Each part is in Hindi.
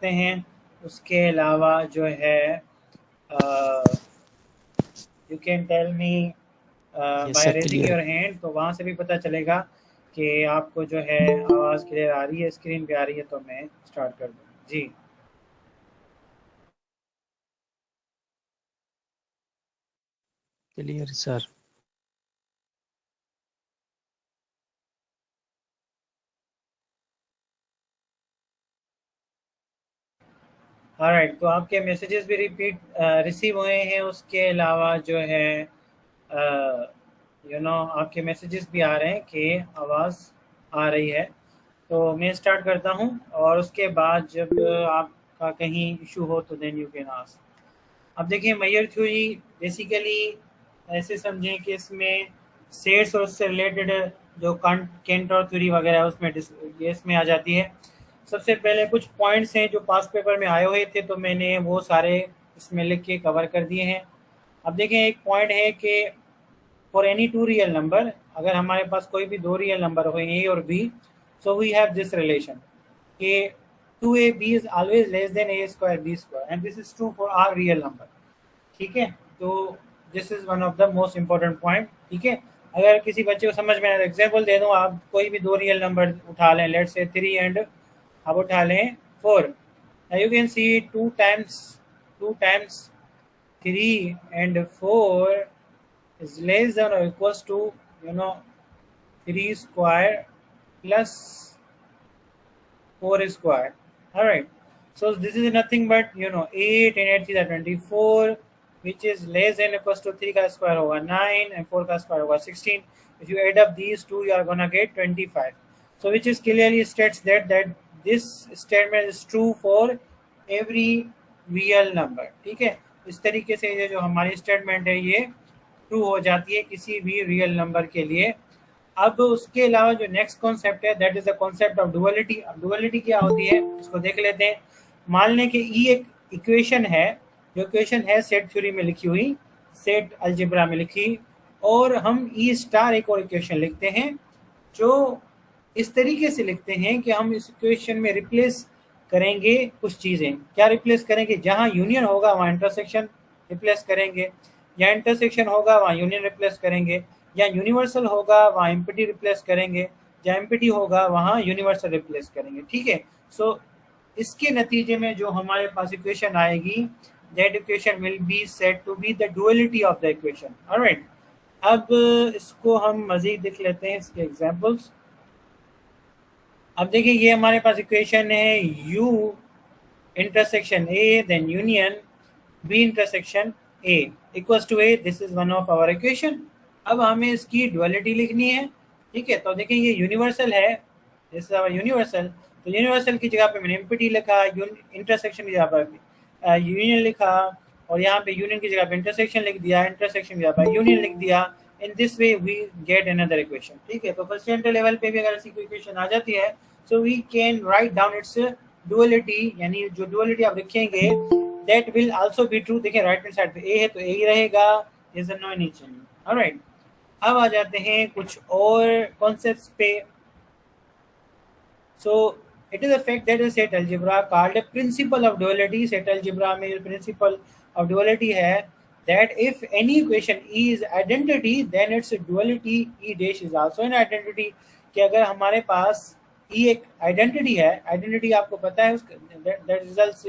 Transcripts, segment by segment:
सकते हैं। उसके अलावा जो है you can tell me yes by sir, raising clear. Your hand, तो वहाँ से भी पता चलेगा कि आपको जो है आवाज़ क्लियर आ रही है, स्क्रीन पे आ रही है, तो मैं स्टार्ट कर दूँ जी। Clear sir. ऑलराइट, तो आपके मैसेजेस भी रिसीव हुए हैं। उसके अलावा जो है आपके मैसेजेस भी आ रहे हैं कि आवाज़ आ रही है। तो मैं स्टार्ट करता हूँ, और उसके बाद जब आपका कहीं इशू हो तो देन यू कैन आस्क। अब देखिए, मेयर थ्योरी बेसिकली ऐसे समझें कि इसमें सेट्स और उससे रिलेटेड जो केंट और थ्योरी वगैरह है उसमें ये इसमें आ जाती है। सबसे पहले कुछ पॉइंट्स हैं जो पास पेपर में आए हुए थे, तो मैंने वो सारे इसमें लिख के कवर कर दिए हैं। अब देखें, एक पॉइंट है कि for any two real number, अगर हमारे पास कोई भी दो रियल नंबर हो ए और b, so we have this relation कि 2ab is always less than a square b square, and this is true for our real number. ठीक है, तो this is one of the most important point. ठीक है, अगर किसी बच्चे को समझ में एग्जाम्पल दे दूं, आप कोई भी दो रियल नंबर उठा लें, लेट से 3 एंड आप उठा लें 4, you can see 2 times 3 and 4 is less than or equals to, you know 3 square plus 4 square. All right, so this is nothing but 8 and 8 is 24, which is less than or equals to 3 का square होगा 9 and 4 का square होगा 16. If you add up these two, you are gonna get 25. So which is clearly states that this statement is true for every real number. ठीक है, इस तरीके से ये जो हमारी स्टेटमेंट है ये ट्रू हो जाती है किसी भी रियल नंबर के लिए। अब उसके अलावा जो नेक्स्ट कॉन्सेप्ट है, that is the concept of duality. अब डुअलिटी क्या होती है इसको देख लेते हैं। मान लें कि ई एक इक्वेशन है, जो इक्वेशन है सेट थ्योरी में लिखी हुई, सेट अलजेब्रा में लिखी, और हम ई स्टार एक और इक्वेशन लिखते हैं जो इस तरीके से लिखते हैं कि हम इस इक्वेशन में रिप्लेस करेंगे कुछ चीज़ें। क्या रिप्लेस करेंगे? जहाँ यूनियन होगा वहाँ इंटरसेक्शन रिप्लेस करेंगे, या इंटरसेक्शन होगा वहाँ यूनियन रिप्लेस करेंगे, या यूनिवर्सल होगा वहाँ एम्पिटी रिप्लेस करेंगे, या एम्पिटी होगा वहाँ यूनिवर्सल रिप्लेस करेंगे। ठीक है, सो इसके नतीजे में जो हमारे पास इक्वेशन आएगी, that equation will be said to be the duality of the equation. Alright, अब इसको हम मजीद देख लेते हैं, इसके एग्जांपल्स। अब देखिए, ये हमारे पास इक्वेशन है u intersection a then union b intersection a equals to a। This is one of our equation. अब हमें इसकी डुअलिटी लिखनी है। ठीक है, तो देखिए ये यूनिवर्सल है, दिस इज आवर यूनिवर्सल। तो यूनिवर्सल की जगह पे मैंने एम्पिटी लिखा, इंटरसेक्शन की जगह पर यूनियन लिखा, और यहाँ पे यूनियन की जगह पे इंटरसेक्शन लिख दिया, इंटरसेक्शन की जगह पर यूनियन लिख दिया। In this way we get another equation. ठीक है, तो फर्स्ट लेवल पे भी अगर ऐसी कोई इक्वेशन आ जाती है, so we can write down its duality, यानी जो डुअलिटी आप लिखेंगे that will also be true. देखिए राइट हैंड साइड पे ए है तो ए ही रहेगा, is no any change. Alright, अब आ जाते हैं कुछ और कॉन्सेप्ट्स पे। So it is a fact that is set algebra called principle of duality. Set algebra में प्रिंसिपल ऑफ डुअलिटी है that if any equation E is identity, then its duality E dash is also an identity। कि अगर हमारे पास E एक आइडेंटिटी है, आइडेंटिटी आपको पता है उसका that results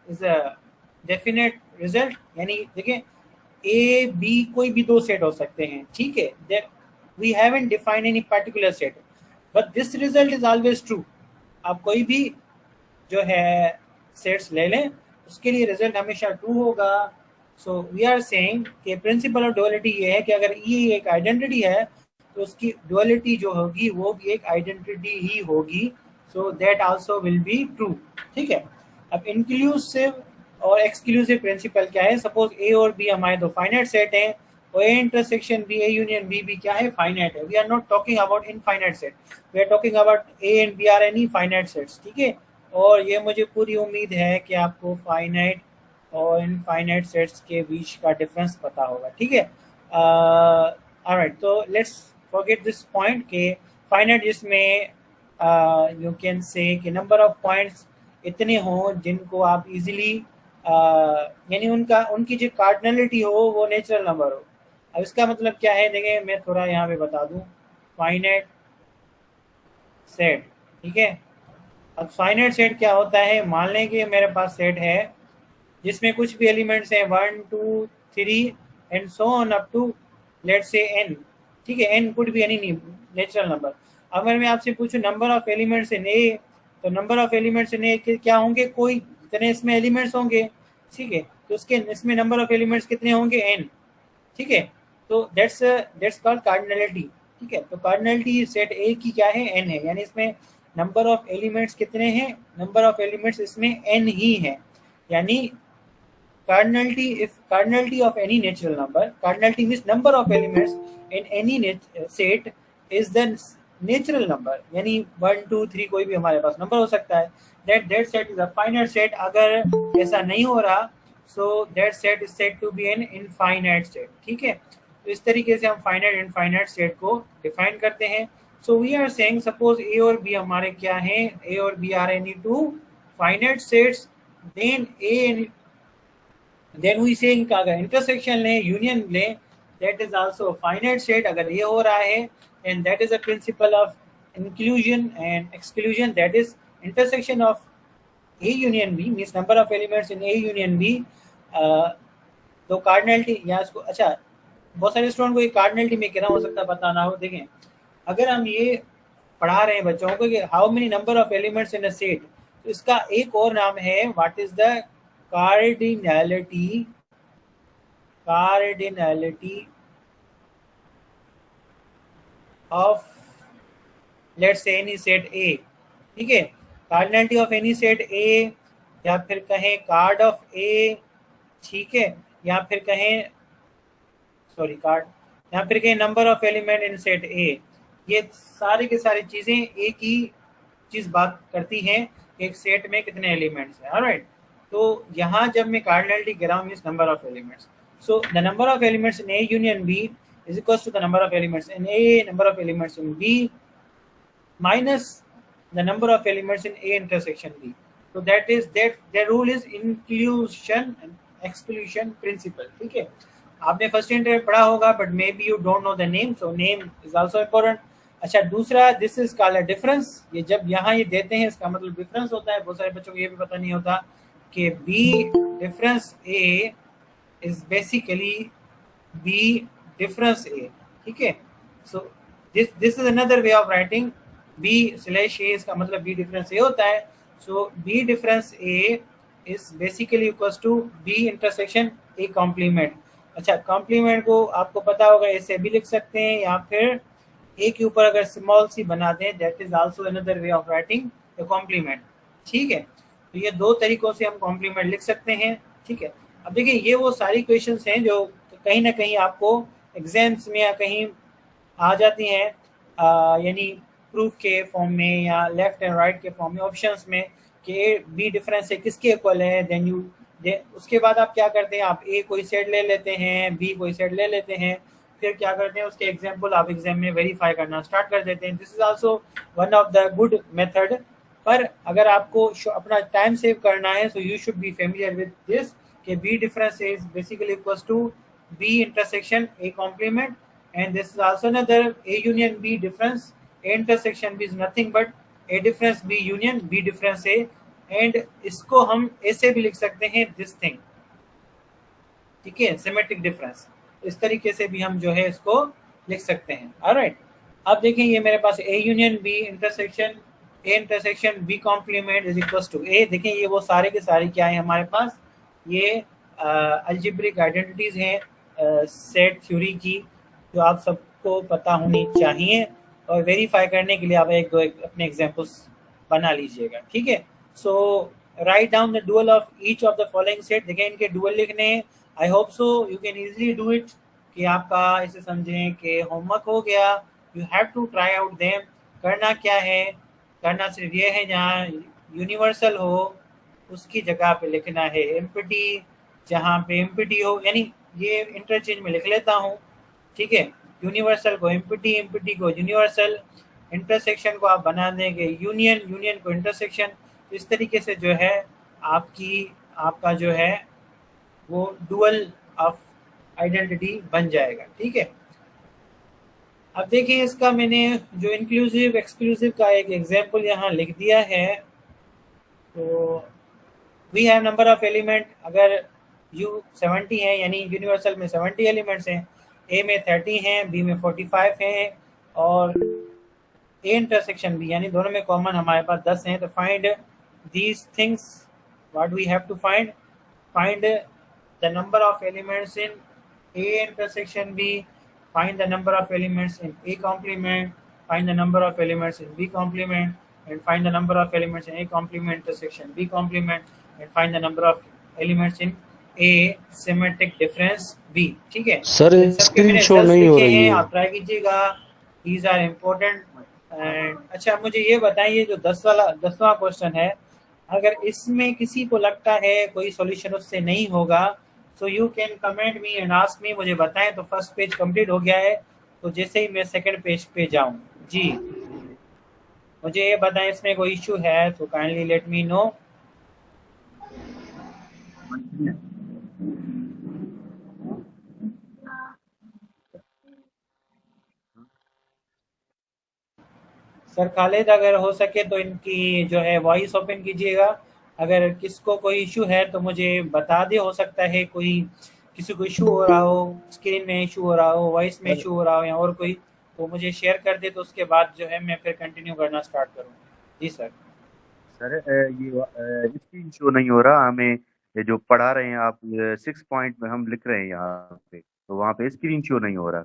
is a definite result, यानी देखिए ए बी कोई भी दो सेट हो सकते हैं। ठीक है, that we haven't defined any particular set, but this result is always true। आप कोई भी जो है सेट्स ले लें, उसके लिए रिजल्ट हमेशा ट्रू होगा। सो वी आर सेइंग कि प्रिंसिपल ऑफ डुअलिटी ये है कि अगर ये एक आइडेंटिटी है तो उसकी डुअलिटी जो होगी वो भी एक आइडेंटिटी ही होगी। So that also will be true. ठीक है, अब इंक्लूसिव और एक्सक्लूसिव प्रिंसिपल क्या है? सपोज ए और बी हमारे दो फाइनाइट सेट हैं, और A intersection B, A union B भी क्या है? फाइनाइट है। We are not talking about infinite set, we are talking about A and B are any finite sets. ठीक है, और ये मुझे पूरी उम्मीद है कि आपको फाइनाइट और इनफाइनाइट सेट्स के बीच का डिफरेंस पता होगा। ठीक है, ऑलराइट, तो लेट्स फॉरगेट दिस पॉइंट के फाइनाइट जिसमें यू कैन से कि नंबर ऑफ पॉइंट्स इतने हों जिनको आप इजीली यानी उनकी जो कार्डिनलिटी हो वो नेचुरल नंबर हो। अब इसका मतलब क्या है, देखिए मैं थोड़ा यहाँ पे बता दूँ। फाइनाइट सेट, ठीक है। अब फाइनाइट सेट क्या होता है, मान लें कि मेरे पास सेट है जिसमें कुछ भी एलिमेंट्स हैं 1 2 3 and so on up to let's say n, ठीक है। n could be any natural number. अगर मैं आपसे पूछूं number of elements in A, तो number of elements in A क्या होंगे, कोई इतने इसमें एलिमेंट्स होंगे, ठीक है। तो उसके इसमें नंबर ऑफ एलिमेंट्स कितने होंगे, n, ठीक है। तो दैट्स कॉल्ड कार्डिनलिटी, ठीक है। तो कार्डिनलिटी सेट ए की क्या है, n है, यानी इसमें नंबर ऑफ एलिमेंट्स कितने हैं, नंबर ऑफ एलिमेंट्स इसमें n ही है। यानी cardinality of any natural number, cardinality means number of elements in any set is the natural number, यानी 1 2 3 कोई भी हमारे पास नंबर हो सकता है। that set is a finite set। अगर ऐसा नहीं हो रहा so that set is said to be an infinite set, ठीक है। तो इस तरीके से हम फाइनाइट इनफाइनाइट सेट को डिफाइन करते हैं। So we are saying suppose A और बी हमारे क्या हैं, ए और B are any two finite sets, then we say इनका अगर इंटरसेक्शन लें, यूनियन लें, that is also finite set. अगर ये हो रहा है and that is a principle of inclusion and exclusion, that is intersection of A union B means number of elements in A union B. तो कार्डिनलिटी या इसको, अच्छा बहुत सारे स्टूडेंट को ये कार्डिनलिटी में कितना हो सकता है पता ना हो। देखें अगर हम ये पढ़ा रहे हैं बच्चों को कि how many number of elements in a set, तो इसका एक और नाम है what is the cardinality of let's say any set A, ठीक है। cardinality of any set A, या फिर कहें कार्ड ऑफ A, ठीक है, या फिर कहें सॉरी कार्ड, या फिर कहें number of element in set A। ये सारी की सारी चीजें एक ही चीज बात करती हैं, एक सेट में कितने एलिमेंट्स हैं। ऑलराइट, तो यहाँ जब मैं कार्डिनलिटी कह रहा हूँ means number of elements, so the number of elements in A union B is equal to the number of elements in A, number of elements in B minus the number of elements in A intersection B. तो that is the rule is inclusion and exclusion principle, ठीक है। आपने फर्स्ट इंटर पढ़ा होगा but maybe you don't know the name, so name is also important. अच्छा दूसरा, this is called a difference. ये जब यहाँ ये देते हैं इसका मतलब डिफरेंस होता है। बहुत सारे बच्चों को ये भी पता नहीं होता कि B difference A is basically B difference A, ठीक है। So this is another way of writing B slash A, इसका मतलब बी डिफरेंस ए होता है। So B difference A is basically equals to B intersection A complement. अच्छा कॉम्प्लीमेंट को आपको पता होगा ऐसे भी लिख सकते हैं, या फिर ए के ऊपर अगर स्मॉल सी बना दें, that is also another way of writing the complement, ठीक है। तो ये दो तरीकों से हम कॉम्प्लीमेंट लिख सकते हैं, ठीक है। अब देखिए ये वो सारी क्वेश्चंस हैं जो कहीं ना कहीं आपको एग्जाम्स में या कहीं आ जाती हैं, यानी प्रूफ के फॉर्म में या लेफ्ट एंड राइट के फॉर्म में ऑप्शंस में कि बी डिफरेंस से किसके इक्वल है। देन यू उसके बाद आप क्या करते हैं, आप ए कोई सेट ले लेते हैं, बी कोई सेट ले लेते हैं, फिर क्या करते हैं उसके एग्जाम्पल आप एग्जाम में वेरीफाई करना स्टार्ट कर देते हैं। This is also one of the good method. पर अगर आपको अपना टाइम सेव करना है so you should be familiar with this कि B difference is basically equals to B intersection A complement, and this is also another A union B difference. A intersection B is nothing but A difference B union B difference A, and इसको हम ऐसे भी लिख सकते हैं दिस थिंग, ठीक है, सिमेट्रिक डिफरेंस। इस तरीके से भी हम जो है इसको लिख सकते हैं। ऑलराइट, अब देखें ये मेरे पास A union B intersection A intersection B complement is equals to A. देखें ये वो सारे के सारे क्या है हमारे पास, ये अलजेब्रिक आइडेंटिटीज हैं सेट थ्योरी की, जो आप सबको पता होनी चाहिए, और वेरीफाई करने के लिए आप एक दो अपने एग्जाम्पल्स बना लीजिएगा, ठीक है। So write down the dual of each of the following set. देखें इनके डुअल लिखने हैं, I hope so you can easily do it, कि आपका इसे समझें कि होमवर्क हो गया। You have to try out them. करना क्या है, करना सिर्फ ये है जहाँ यूनिवर्सल हो उसकी जगह पे लिखना है एम्प्टी, जहाँ पे एम्प्टी हो, यानी ये इंटरचेंज में लिख लेता हूँ, ठीक है। यूनिवर्सल को एम्प्टी, एम्प्टी को यूनिवर्सल, इंटरसेक्शन को आप बना देंगे यूनियन, यूनियन को इंटरसेक्शन। इस तरीके से जो है आपका जो है वो डुअल ऑफ आइडेंटिटी बन जाएगा। ठीक है, अब देखिए इसका मैंने जो इंक्लूसिव एक्सक्लूसिव का एक एग्जांपल यहाँ लिख दिया है। तो we have number of element, अगर यू 70 है यानी यूनिवर्सल में 70 एलिमेंट्स हैं, ए में 30 हैं, बी में 45 हैं और ए इंटरसेक्शन बी यानी दोनों में कॉमन हमारे पास 10 हैं। तो find these things, what we have to find, find the number of elements in A intersection B, find the number of elements in A complement, find the number of elements in B complement, and find the number of elements in A complement intersection B complement, and find the number of elements in A symmetric difference B। ठीक है, सर इन सबके स्क्रीन मैंने शो रिजल्ट्स नहीं हो लिखे रही हैं, है। आप ट्राई कीजिएगा, दीज आर इम्पोर्टेंट। एंड अच्छा मुझे ये बताइए जो 10वां क्वेश्चन है, अगर इसमें किसी को लगता है कोई सॉल्यूशन उससे नहीं होगा, सो you can comment me and ask me, मुझे बताएं। तो फर्स्ट पेज कंप्लीट हो गया है, तो जैसे ही मैं सेकंड पेज पे जाऊं जी मुझे ये बताएं इसमें कोई इश्यू है तो kindly let me know. Sir Khalid अगर हो सके तो इनकी जो है वॉइस ओपन कीजिएगा, अगर किसको कोई इशू है तो मुझे बता दे, हो सकता है कोई किसी को इशू हो रहा हो, स्क्रीन में इशू हो रहा हो, वॉइस में सर इशू हो रहा हो या और कोई, तो मुझे शेयर कर दे, तो उसके बाद जो है मैं फिर कंटिन्यू करना स्टार्ट करूँ। जी सर। सर ये स्क्रीन शो नहीं हो रहा हमें, ये जो पढ़ा रहे हैं आप 6 पॉइंट में हम लिख रहे हैं यहाँ पे, तो वहाँ पे स्क्रीन शो नहीं हो रहा।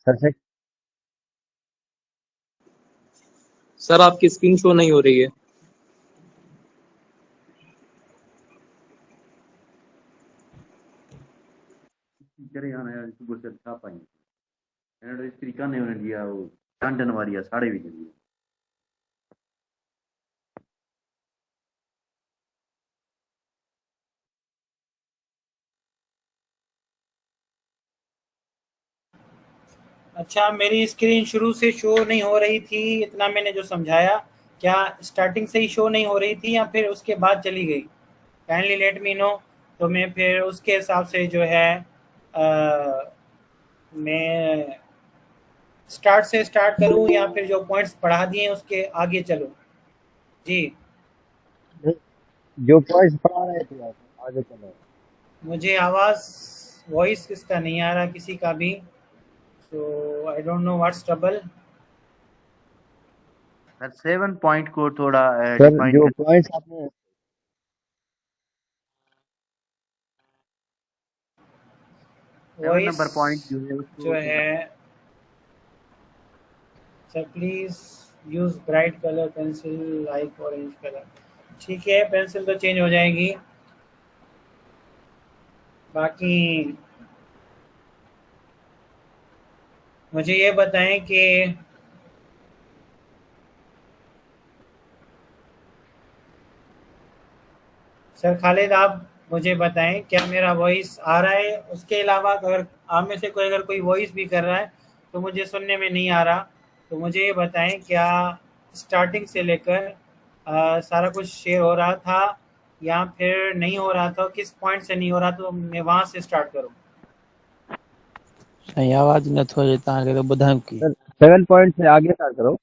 सर से सर आपकी स्क्रीन शो नहीं हो रही है। करे यहाँ यार सुबह से था पाई एनडो स्त्री का नहीं होने दिया वो कांटन वारिया साढ़े भी दिया। अच्छा मेरी स्क्रीन शुरू से शो नहीं हो रही थी, इतना मैंने जो समझाया, क्या स्टार्टिंग से ही शो नहीं हो रही थी या फिर उसके बाद चली गई? काइंडली लेट मी नो, तो मैं फिर उसके हिसाब से जो है मैं स्टार्ट से स्टार्ट करूं या फिर जो पॉइंट्स पढ़ा दिए हैं उसके आगे चलूं? जी जो पॉइंट पढ़ा रहे थे आप आगे चलो। मुझे आवाज़ वॉइस किसका नहीं आ रहा किसी का भी, तो I don't know what's trouble. Sir 7 point को थोड़ा सर डिफाइन जो कर। पॉइंट्स आपने 7 वॉइस नंबर पॉइंट जो है जो उसको थोड़ा। है, sir please use bright colour pencil like orange colour. ठीक है, पेंसिल तो चेंज हो जाएगी, बाकी मुझे ये बताएं कि सर खालिद आप मुझे बताएं क्या मेरा वॉइस आ रहा है, उसके अलावा अगर आप में से कोई अगर कोई वॉइस भी कर रहा है तो मुझे सुनने में नहीं आ रहा, तो मुझे ये बताएं क्या स्टार्टिंग से लेकर सारा कुछ शेयर हो रहा था या फिर नहीं हो रहा था, किस पॉइंट से नहीं हो रहा, तो मैं वहाँ से स्टार्ट करूँ? साईं आवाज़ नथो अचे तव्हांखे त ॿुधायूं की। सर 7 पॉइंट से आगे स्टार्ट करो।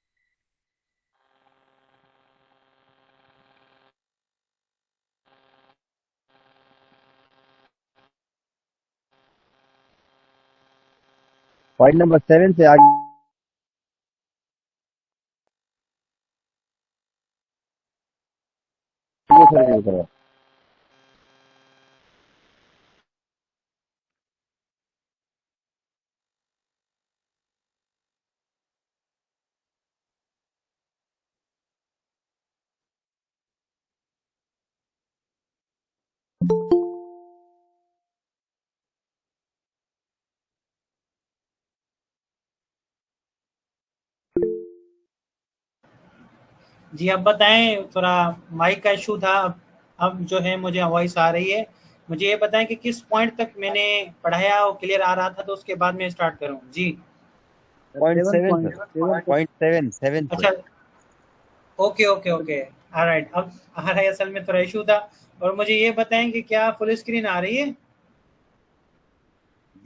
पॉइंट नंबर 7 से आगे शुरू करो। जी अब बताएं, थोड़ा माइक का इशू था, अब जो है मुझे वॉइस आ रही है, मुझे ये बताएं कि किस पॉइंट तक मैंने पढ़ाया और क्लियर आ रहा था, तो उसके बाद मैं स्टार्ट करूं जी। 0.7 सर, 0.7 अच्छा, ओके ओके ओके, ऑलराइट, अब आ रहा है, असल में थोड़ा इशू था। और मुझे ये बताएं कि क्या फुल स्क्रीन आ रही है?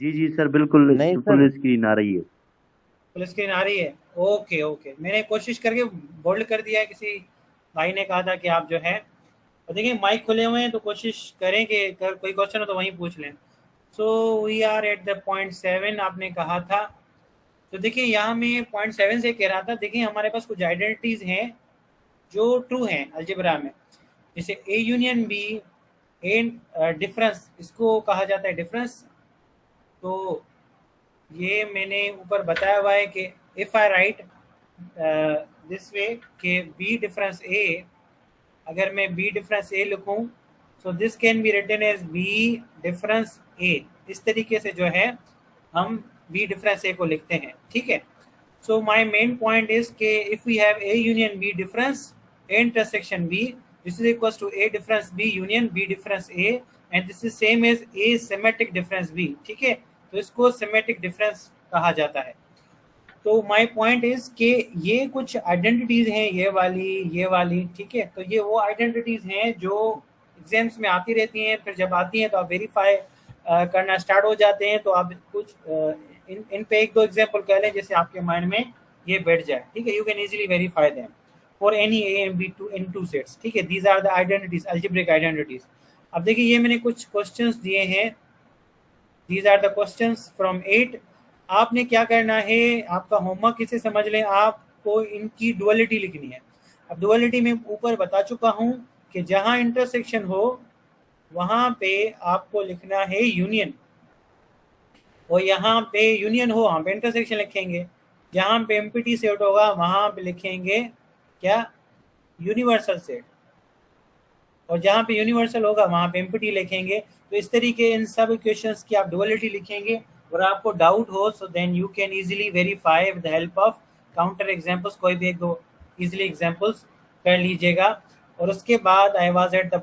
जी जी सर, बिल्कुल नहीं सर। फुल स्क्रीन आ रही है। फुल स्क्रीन आ रही है, ओके ओके। मैंने कोशिश करके बोल्ड कर दिया है, किसी भाई ने कहा था कि आप जो है, और देखिए माइक खुले हुए हैं तो कोशिश करें कि अगर कोई क्वेश्चन हो तो वहीं पूछ लें। So we are at the 0.7 आपने कहा था। तो देखिए यहाँ मैं 0.7 से कह रहा था, देखिए हमारे पास कुछ आइडेंटिटीज हैं जो ट्रू हैं अलजेब्रा में, जैसे A union B, A difference, इसको कहा जाता है डिफरेंस। तो ये मैंने ऊपर बताया हुआ है कि if I right this way कि बी डिफरेंस ए, अगर मैं बी डिफरेंस ए लिखूं, so this can be written as B difference A. इस तरीके से जो है हम बी डिफरेंस ए को लिखते हैं, ठीक है। So my main point is के if we have A union B difference A intersection B, this is equals to A difference B union B difference A, and this is same as A symmetric difference B, ठीक है। तो इसको सिमेट्रिक डिफरेंस कहा जाता है। तो माय पॉइंट इज कि ये कुछ आइडेंटिटीज हैं, ये वाली, ठीक है। तो ये वो आइडेंटिटीज हैं जो एग्जाम्स में आती रहती हैं, फिर जब आती हैं तो आप वेरीफाई करना स्टार्ट हो जाते हैं। तो आप कुछ इन पे एक दो एग्जाम्पल कह लें, जैसे आपके माइंड में ये बैठ जाए, ठीक है। You can easily verify them for any A and B two in two sets, ठीक है। These are the identities, algebraic identities. अब देखिए ये मैंने कुछ क्वेश्चंस दिए हैं, these are the questions from 8। आपने क्या करना है, आपका होमवर्क इसे समझ लें, आपको इनकी डुअलिटी लिखनी है। अब डुअलिटी में ऊपर बता चुका हूं कि जहां इंटरसेक्शन हो वहां पे आपको लिखना है यूनियन, और यहाँ पे यूनियन हो वहां पे इंटरसेक्शन लिखेंगे। जहां पे एमपीटी सेट होगा वहां पे लिखेंगे क्या, यूनिवर्सल सेट, और जहां पे यूनिवर्सल होगा वहां पे एमपीटी लिखेंगे। तो इस तरीके इन सब इक्वेशंस की आप डुअलिटी लिखेंगे, और आपको डाउट हो so then you can easily verify with the help of counter examples. कोई भी एक दो इजीली एग्जांपल्स कर लीजिएगा। और उसके बाद आई वाज एट द